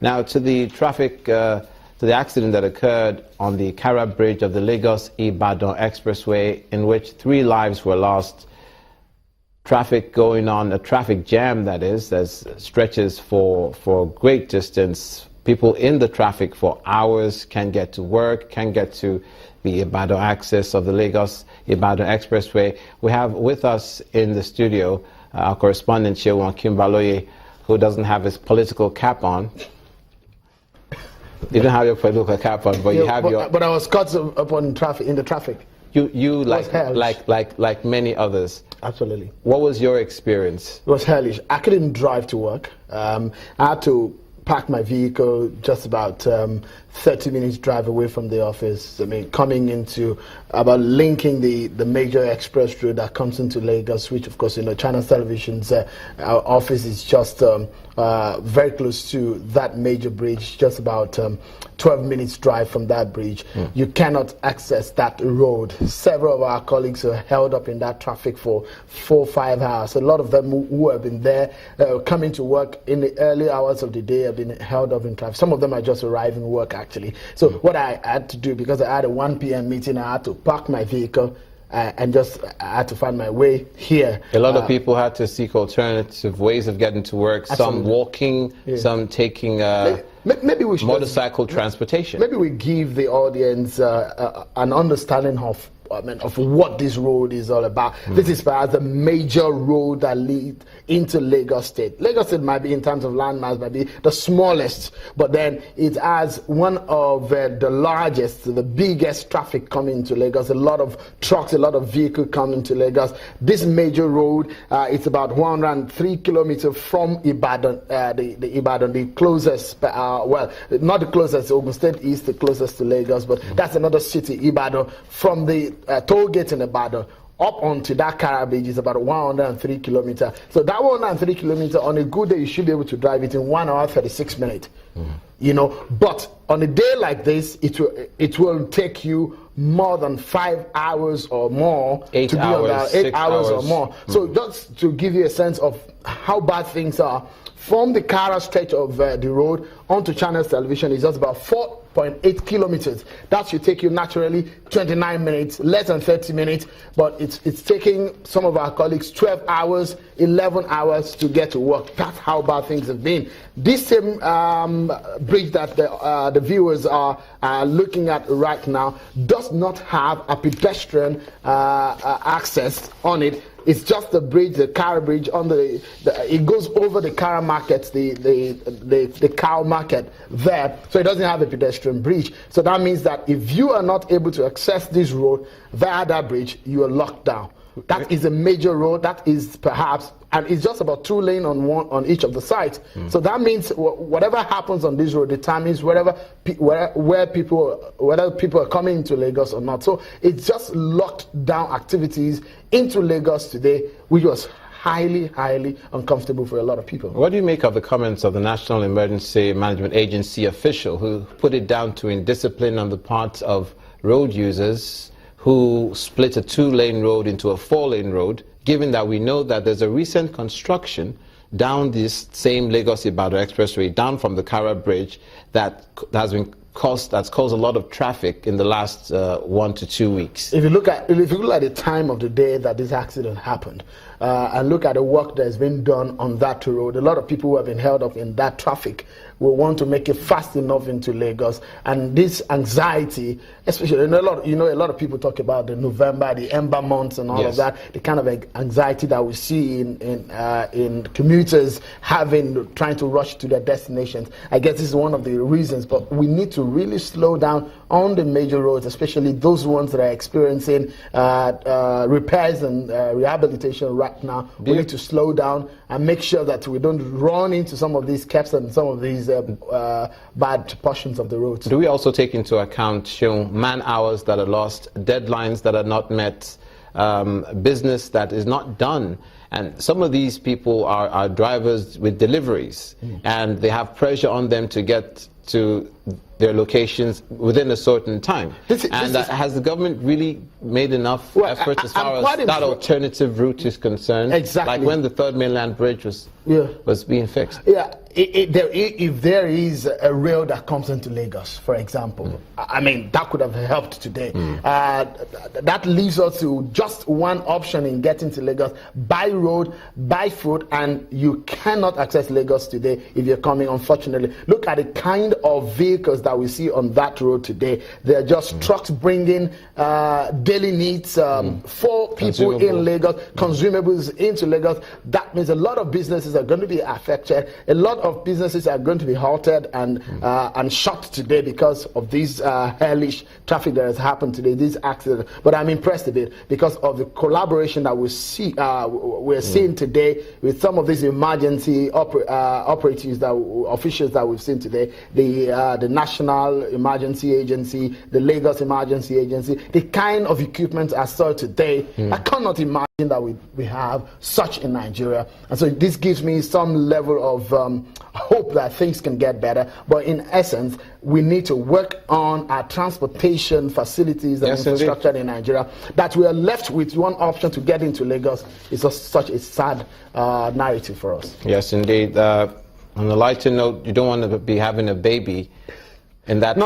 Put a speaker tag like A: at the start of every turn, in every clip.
A: Now, to the traffic, to the accident that occurred on the Kara-berger of the Lagos-Ibadan expressway, in which 3 lives were lost. Traffic going on, a traffic jam that is, as stretches for great distance. People in the traffic for hours can get to work, can get to the Ibadan access of the Lagos-Ibadan expressway. We have with us in the studio our correspondent, Shewan Kimbaloye, who doesn't have his political cap on. You don't have your political cap on, but you have your...
B: But I was caught up on traffic, in the traffic.
A: You like many others.
B: Absolutely.
A: What was your experience?
B: It was hellish. I couldn't drive to work. I had to park my vehicle just about 30 minutes drive away from the office. I mean, coming into about linking the major express road that comes into Lagos, which of course, you know, China's Television's our office is just very close to that major bridge, just about 12 minutes drive from that bridge. You cannot access that road. Several of our colleagues are held up in that traffic for 4 or 5 hours. A lot of them who have been there coming to work in the early hours of the day have been held up in traffic. Some of them are just arriving at work actually. So what I had to do, because I had a 1 p.m. meeting, I had to park my vehicle and just I had to find my way here.
A: A lot of people had to seek alternative ways of getting to work. Absolutely. Some walking, some taking
B: maybe we should
A: motorcycle transportation.
B: Maybe we give the audience an understanding of what this road is all about. This is perhaps a major road that leads into Lagos State. Lagos State might be, in terms of landmass, might be the smallest, but then it has one of the largest, the biggest traffic coming to Lagos. A lot of trucks, a lot of vehicles coming to Lagos. This major road, it's about 103 kilometers from Ibadan, the Ibadan, the closest, well, not the closest, Ogun State is the closest to Lagos, but that's another city, Ibadan. From the toll gate in Ibadan up onto that Kara-berger is about 103 kilometers. So that 103 kilometers, on a good day, you should be able to drive it in 1 hour 36 minutes. You know, but on a day like this, it will take you more than 5 hours or more
A: 8
B: to
A: hours,
B: be on that, 8 hours or more. So just to give you a sense of how bad things are, from the Kara stretch of the road onto China's Television is just about 4.8 kilometers. That should take you naturally 29 minutes, less than 30 minutes, but it's taking some of our colleagues 12 hours, 11 hours to get to work. That's how bad things have been. This same bridge that the viewers are looking at right now does not have a pedestrian access on it. It's just the bridge, the Kara-berger, it goes over the Kara market, the cow market there, so it doesn't have a pedestrian bridge. So that means that if you are not able to access this road via that bridge, you are locked down. That is a major road. That is perhaps, and it's just about 2 lanes on each of the sides. So that means whatever happens on this road determines whether people are coming into Lagos or not. So it's just locked down activities into Lagos today, which was highly uncomfortable for a lot of people.
A: What do you make of the comments of the National Emergency Management Agency official who put it down to indiscipline on the part of road users who split a 2-lane road into a 4-lane road, given that we know that there's a recent construction down this same Lagos-Ibadan expressway, down from the Kara-berger, that's caused a lot of traffic in the last 1 to 2 weeks.
B: If you look at the time of the day that this accident happened, and look at the work that's been done on that road, a lot of people who have been held up in that traffic will want to make it fast enough into Lagos. And this anxiety, especially, a lot of people talk about the November, the Ember months and all of that, the kind of anxiety that we see in commuters trying to rush to their destinations. I guess this is one of the reasons, but we need to really slow down on the major roads, especially those ones that are experiencing repairs and rehabilitation right now. We need to slow down and make sure that we don't run into some of these caps and some of these bad portions of the roads.
A: Do we also take into account man hours that are lost, deadlines that are not met, business that is not done? And some of these people are drivers with deliveries, and they have pressure on them to get to their locations within a certain time. Has the government really made enough efforts as far as that alternative route is concerned?
B: Exactly.
A: Like when the Third Mainland Bridge was being fixed.
B: Yeah. If there is a rail that comes into Lagos, for example, I mean, that could have helped today. That leaves us to just one option in getting to Lagos: by road, by foot, and you cannot access Lagos today if you're coming, unfortunately. Look at the kind of vehicles that we see on that road today. They're just trucks bringing daily needs for people in Lagos, consumables into Lagos. That means a lot of businesses are going to be affected. A lot of businesses are going to be halted and shut today because of this hellish traffic that has happened today, these accidents. But I'm impressed a bit because of the collaboration that we're seeing today with some of these emergency operatives, officials that we've seen today, the National Emergency Agency, the Lagos Emergency Agency, the kind of equipment I saw today. I cannot imagine that we have such in Nigeria. And so this gives me some level of hope that things can get better. But in essence, we need to work on our transportation facilities and infrastructure in Nigeria. That we are left with one option to get into Lagos is just such a sad narrative for us.
A: Yes, indeed. On a lighter note, you don't want to be having a baby in that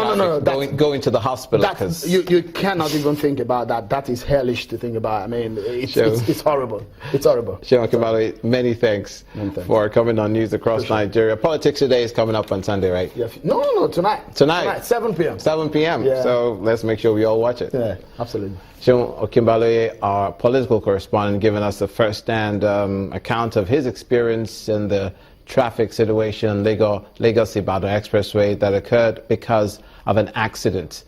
A: going to the hospital.
B: You cannot even think about that. That is hellish to think about. I mean, it's horrible. It's horrible.
A: Seun Okinbaloye, many thanks for coming on News Across Nigeria. Politics Today is coming up on Sunday, right?
B: Yeah. No, tonight.
A: Tonight,
B: 7 p.m.
A: 7 p.m.
B: Yeah.
A: So let's make sure we all watch it.
B: Yeah, absolutely.
A: Seun Okinbaloye, our political correspondent, giving us a first-hand account of his experience in the traffic situation on Lagos-Ibadan Expressway that occurred because of an accident.